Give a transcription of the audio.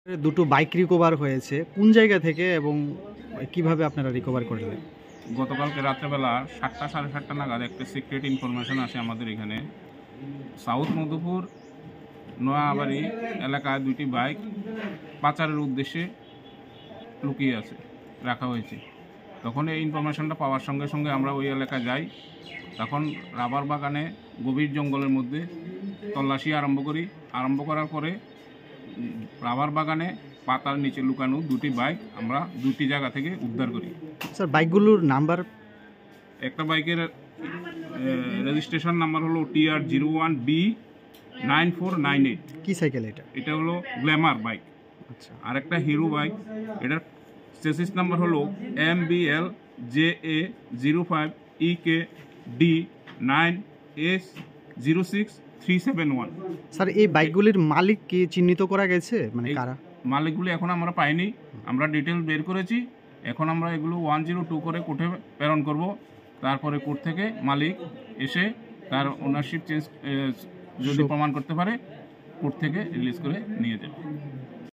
দুটো bike recover হয়েছে কোন জায়গা থেকে এবং কিভাবে আপনারা রিকভার করলেন? গতকালকে রাত্রেবেলা 7টা সাড়ে 7টা নাগাদ একটা সিক্রেট ইনফরমেশন আসে আমাদের এখানে সাউথ মধুপুর নোয়াবাড়ি এলাকায় দুইটি বাইক পাচারের উদ্দেশ্যে লুকিয়ে আছে, রাখা হয়েছে। তখন এই ইনফরমেশনটা পাওয়ার সঙ্গে সঙ্গে আমরা ওই এলাকায় যাই। তখন রাবার বাগানে গভীর জঙ্গলের মধ্যে তল্লাশি আরম্ভ করার পরে রাবার বাগানে পাতার নিচে লুকানো দুটি বাইক আমরা দুটি জায়গা থেকে উদ্ধার করি। স্যার বাইকগুলোর নাম্বার? একটা বাইকের রেজিস্ট্রেশন নাম্বার হলো TR01B9498। কি সাইকেল এটা? এটা হলো গ্ল্যামার বাইক। আচ্ছা। আর একটা হিরো বাইক, এটার চেসিস নাম্বার হলো MBLJA05EKD9S06371। স্যার এই বাইকগুলির মালিক কি চিহ্নিত করা গেছে, মানে কারা? মালিকগুলি এখন আমরা পাইনি, আমরা ডিটেল বের করেছি। এখন আমরা এগুলো 102 করে কোর্টে প্রেরণ করব। তারপরে কোর্ট থেকে মালিক এসে তার ওনারশিপ চেঞ্জ যদি প্রমাণ করতে পারে কোর্ট থেকে রিলিজ করে নিয়ে যাবে।